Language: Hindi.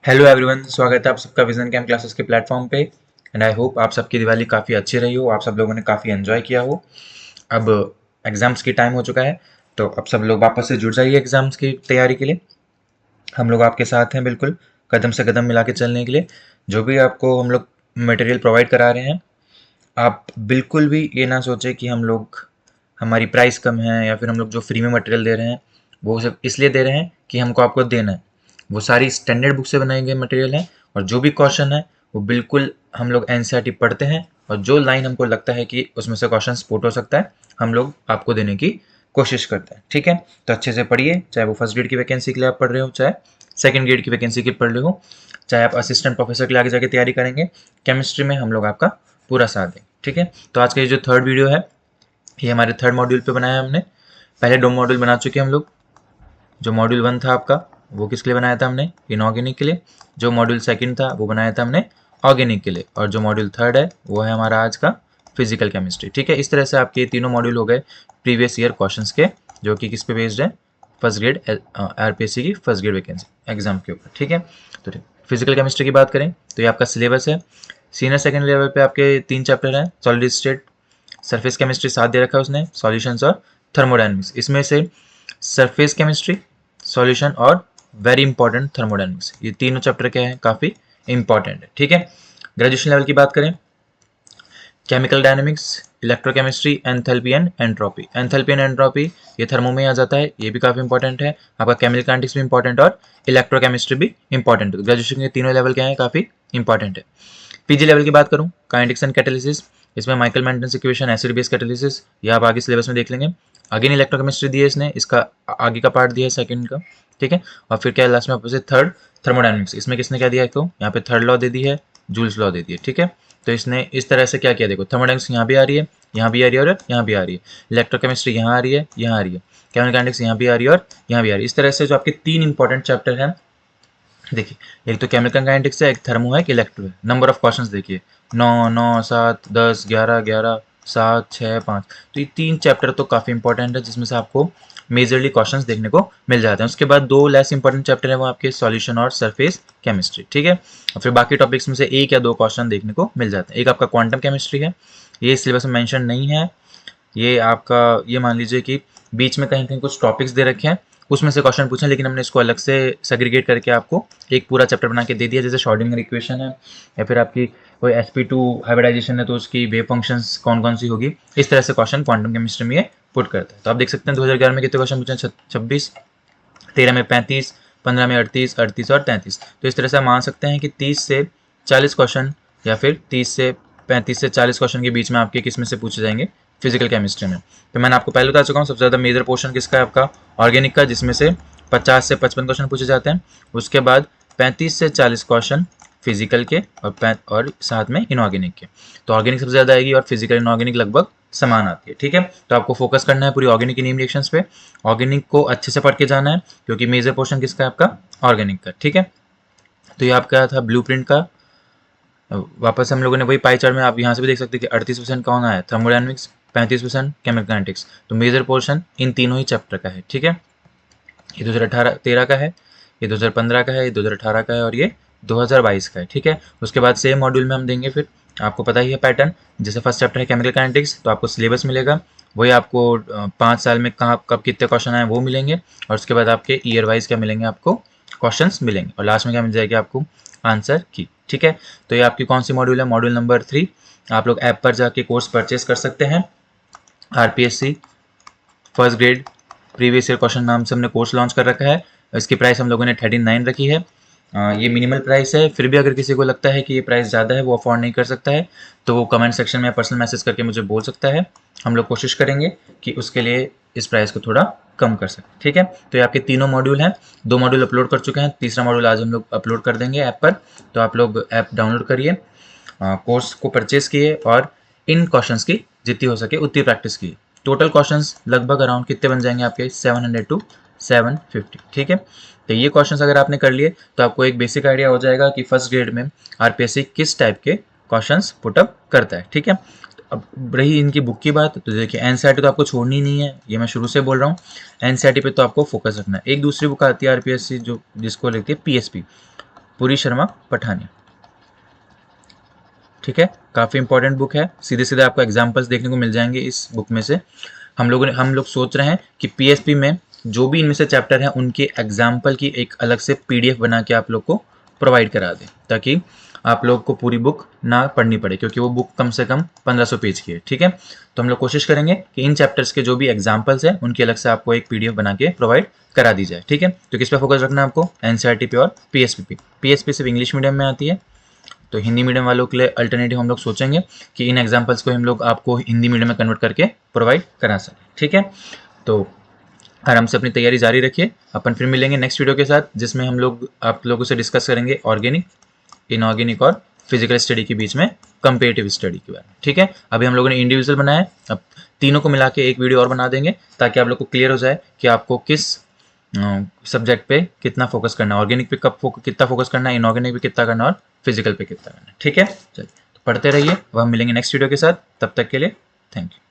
हेलो एवरीवन, स्वागत है आप सबका विजन कैम क्लासेस के प्लेटफॉर्म पे। एंड आई होप आप सबकी दिवाली काफ़ी अच्छी रही हो, आप सब लोगों ने काफ़ी एंजॉय किया हो। अब एग्ज़ाम्स की टाइम हो चुका है, तो अब सब लोग वापस से जुड़ जाइए एग्ज़ाम्स की तैयारी के लिए। हम लोग आपके साथ हैं बिल्कुल, कदम से कदम मिला के चलने के लिए। जो भी आपको हम लोग मटेरियल प्रोवाइड करा रहे हैं, आप बिल्कुल भी ये ना सोचें कि हम लोग हमारी प्राइस कम है या फिर हम लोग जो फ्री में मटेरियल दे रहे हैं वो सब इसलिए दे रहे हैं कि हमको आपको देना है। वो सारी स्टैंडर्ड बुक से बनाए गए मटेरियल है, और जो भी क्वेश्चन है वो बिल्कुल हम लोग एनसीईआरटी पढ़ते हैं, और जो लाइन हमको लगता है कि उसमें से क्वेश्चन सपोर्ट हो सकता है हम लोग आपको देने की कोशिश करते हैं। ठीक है, तो अच्छे से पढ़िए, चाहे वो फर्स्ट ग्रेड की वैकेंसी के लिए आप पढ़ रहे हो, चाहे सेकंड ग्रेड की वैकेंसी के लिए पढ़ रहे हो, चाहे आप असिस्टेंट प्रोफेसर के लिए आगे जाके तैयारी करेंगे। केमिस्ट्री में हम लोग आपका पूरा साथ दें। ठीक है, तो आज का ये जो थर्ड वीडियो है ये हमारे थर्ड मॉड्यूल पे बनाया है हमने। पहले दो मॉड्यूल बना चुके हैं हम लोग। जो मॉड्यूल 1 था आपका वो किसके लिए बनाया था हमने? इनऑर्गेनिक के लिए। जो मॉड्यूल 2 था वो बनाया था हमने ऑर्गेनिक के लिए, और जो मॉड्यूल 3 है वो है हमारा आज का फिजिकल केमिस्ट्री। ठीक है, इस तरह से आपके तीनों मॉड्यूल हो गए प्रीवियस ईयर क्वेश्चंस के, जो कि किस पे बेस्ड है? फर्स्ट ग्रेड आरपीएससी की फर्स्ट ग्रेड वैकेंसी एग्जाम के ऊपर। ठीक है, तो फिजिकल केमिस्ट्री की बात करें तो ये आपका सिलेबस है। सीनियर सेकेंड लेवल पे आपके 3 चैप्टर हैं। सॉलिड स्टेट, सरफेस केमिस्ट्री साथ दे रखा है उसने, सॉल्यूशंस और थर्मोडायनेमिक्स। इसमें से सरफेस केमिस्ट्री, सॉल्यूशन और वेरी इंपॉर्टेंट थर्मोडायनेमिक्स, ये तीनों चैप्टर क्या है? काफ़ी इंपॉर्टेंट है। ठीक है, ग्रेजुएशन लेवल की बात करें, chemical dynamics, electrochemistry, enthalpy and entropy. Enthalpy and entropy ये थर्मो में आ जाता है, ये भी काफ़ी इंपॉर्टेंट है। आपका केमिकल काइनेटिक्स भी इंपॉर्टेंट और इलेक्ट्रोकेमिस्ट्री भी इंपॉर्टेंट है। ग्रेजुएशन के तीनों लेवल क्या है? काफ़ी इंपॉर्टेंट है। पीजी लेवल की बात करूँ, काइनेटिक्स एंड कैटालिसिस, इसमें Michael Menten equation, acid base catalysis, ये आप आगे सिलेबस में देख लेंगे। अगेन इलेक्ट्रोकेमिस्ट्री दी है इसने, इसका आगे का पार्ट दिया है सेकंड का। ठीक है, और फिर क्या लास्ट में आपसे थर्ड थर्मोडायनेमिक्स, इसमें किसने क्या दिया है? तो यहाँ पे थर्ड लॉ दे दी है, जूल्स लॉ दे दी है। ठीक है, तो इसने इस तरह से क्या किया, देखो थर्मोडायनेमिक्स यहाँ भी आ रही है, यहाँ भी आ रही है और यहाँ भी आ रही है। इलेक्ट्रोकेमिस्ट्री यहाँ आ रही है, यहाँ आ रही है। केमिकल काइनेटिक्स यहाँ भी आ रही है और यहाँ भी आ रही है। इस तरह से जो आपके तीन इंपॉर्टेंट चैप्टर हैं, देखिए एक तो केमिकल काइनेटिक्स है, एक थर्मो है, एक इलेक्ट्रो है। नंबर ऑफ क्वेश्चंस देखिए, 9 9 7 10 11 11 7 6 5, तो ये तीन चैप्टर तो काफ़ी इंपॉर्टेंट है, जिसमें से आपको मेजरली क्वेश्चंस देखने को मिल जाते हैं। उसके बाद दो लेस इंपॉर्टेंट चैप्टर है, वो आपके सॉल्यूशन और सरफेस केमिस्ट्री। ठीक है, और फिर बाकी टॉपिक्स में से एक या दो क्वेश्चन देखने को मिल जाते हैं। एक आपका क्वांटम केमिस्ट्री है, ये सिलेबस में मेंशन नहीं है। ये आपका, ये मान लीजिए कि बीच में कहीं कहीं कुछ टॉपिक्स दे रखे हैं, उसमें से क्वेश्चन पूछे, लेकिन हमने इसको अलग से सेग्रीगेट करके आपको एक पूरा चैप्टर बना के दे दिया। जैसे श्रोडिंगर इक्वेशन है, या फिर आपकी कोई sp2 हाइब्रिडाइजेशन है तो उसकी वेव फंक्शंस कौन कौन सी होगी, इस तरह से क्वेश्चन क्वांटम केमिस्ट्री में ये पुट करता है। तो आप देख सकते हैं 2011 में कितने क्वेश्चन पूछे? 26, 13 में 35, 15 में 38, 38 और 33। तो इस तरह से हम मान सकते हैं कि 30 से 40 क्वेश्चन, या फिर 30 से 35 से 40 क्वेश्चन के बीच में आपके किस में से पूछे जाएंगे? फिजिकल केमिस्ट्री में। तो मैंने आपको पहले बता चुका हूँ, सबसे ज़्यादा मेजर पोर्शन किसका है? आपका ऑर्गेनिक का, जिसमें से 50 से 55 क्वेश्चन पूछे जाते हैं। उसके बाद 35 से 40 क्वेश्चन फिजिकल के, और साथ में इनऑर्गेनिक के। तो ऑर्गेनिक सबसे ज़्यादा आएगी और फिजिकल इनऑर्गेनिक लगभग समान आती है। ठीक है, तो आपको फोकस करना है पूरी ऑर्गेनिक इन रिएक्शंस पे। ऑर्गेनिक को अच्छे से पढ़ के जाना है, क्योंकि मेजर पोर्शन किसका है? आपका ऑर्गेनिक का। ठीक है, तो ये आपका था ब्लूप्रिंट का। वापस हम लोगों ने वही पाई चार्ट में आप यहाँ से भी देख सकते हैं कि 38% कौन आया? Thermodynamics, 35% chemical kinetics. तो मेजर पोर्शन इन तीनों ही चैप्टर का है। ठीक है, ये 2013 का है, ये 2015 का है, ये 2018 का है, और ये 2022 का है। ठीक है, उसके बाद सेम मॉड्यूल में हम देंगे, फिर आपको पता ही है पैटर्न। जैसे फर्स्ट चैप्टर है केमिकल काइनेटिक्स, तो आपको सिलेबस मिलेगा, वही आपको 5 साल में कहाँ कब कितने क्वेश्चन आए वो मिलेंगे, और उसके बाद आपके ईयर वाइज क्या मिलेंगे? आपको क्वेश्चंस मिलेंगे, और लास्ट में क्या मिल जाएगी? आपको आंसर की। ठीक है, तो ये आपकी कौन सी मॉड्यूल है? Module number 3। आप लोग ऐप पर जाके कोर्स परचेस कर सकते हैं। RPSC first grade previous year question नाम से हमने कोर्स लॉन्च कर रखा है। इसकी प्राइस हम लोगों ने 39 रखी है। ये मिनिमल प्राइस है, फिर भी अगर किसी को लगता है कि ये प्राइस ज़्यादा है, वो अफोर्ड नहीं कर सकता है, तो वो कमेंट सेक्शन में पर्सनल मैसेज करके मुझे बोल सकता है। हम लोग कोशिश करेंगे कि उसके लिए इस प्राइस को थोड़ा कम कर सकें। ठीक है, तो ये आपके तीनों मॉड्यूल हैं। 2 मॉड्यूल अपलोड कर चुके हैं, तीसरा मॉड्यूल आज हम लोग अपलोड कर देंगे ऐप पर। तो आप लोग ऐप डाउनलोड करिए, कोर्स को परचेज किए, और इन क्वेश्चंस की जितनी हो सके उतनी प्रैक्टिस की। टोटल क्वेश्चंस लगभग अराउंड कितने बन जाएंगे आपके? 700 टू 750। ठीक है, तो ये क्वेश्चंस अगर आपने कर लिए तो आपको एक बेसिक आइडिया हो जाएगा कि फर्स्ट ग्रेड में आरपीएससी किस टाइप के क्वेश्चंस पुटअप करता है। ठीक है, तो अब रही इनकी बुक की बात, तो देखिए एनसीईआरटी तो आपको छोड़नी नहीं है, ये मैं शुरू से बोल रहा हूँ। एनसीईआरटी पे तो आपको फोकस रखना है। एक दूसरी बुक आती है आरपीएससी जो जिसको लिखती है पीएसपी, पूरी शर्मा पठानिया। ठीक है, काफ़ी इंपॉर्टेंट बुक है, सीधे सीधे आपको एग्जाम्पल्स देखने को मिल जाएंगे इस बुक में से। हम लोग सोच रहे हैं कि पीएसपी में जो भी इनमें से चैप्टर हैं उनके एग्जाम्पल की एक अलग से पीडीएफ बना के आप लोग को प्रोवाइड करा दें, ताकि आप लोग को पूरी बुक ना पढ़नी पड़े, क्योंकि वो बुक कम से कम 1500 पेज की है। ठीक है, तो हम लोग कोशिश करेंगे कि इन चैप्टर्स के जो भी एग्जाम्पल्स हैं उनकी अलग से आपको एक पीडीएफ बना के प्रोवाइड करा दी जाए। ठीक है, तो किस पे फोकस रखना है आपको, एनसीईआरटी पे और पीएसपी पे। पीएसपी सिर्फ इंग्लिश मीडियम में आती है, तो हिंदी मीडियम वालों के लिए अल्टरनेटिव हम लोग सोचेंगे कि इन एग्जाम्पल्स को हम लोग आपको हिंदी मीडियम में कन्वर्ट करके प्रोवाइड करा सकें। ठीक है, तो आराम से अपनी तैयारी जारी रखिए। अपन फिर मिलेंगे नेक्स्ट वीडियो के साथ, जिसमें हम लोग आप लोगों से डिस्कस करेंगे ऑर्गेनिक, इनऑर्गेनिक और फिजिकल स्टडी के बीच में कंपेरेटिव स्टडी के बारे में। ठीक है, अभी हम लोगों ने इंडिविजुअल बनाया है, अब तीनों को मिला के एक वीडियो और बना देंगे, ताकि आप लोग को क्लियर हो जाए कि आपको किस सब्जेक्ट पे कितना फोकस करना है, ऑर्गेनिक पे कितना फोकस करना है, इनऑर्गेनिक पे कितना करना है और फिजिकल पे कितना करना है। ठीक है, चलिए तो पढ़ते रहिए, अब हम मिलेंगे नेक्स्ट वीडियो के साथ, तब तक के लिए थैंक यू।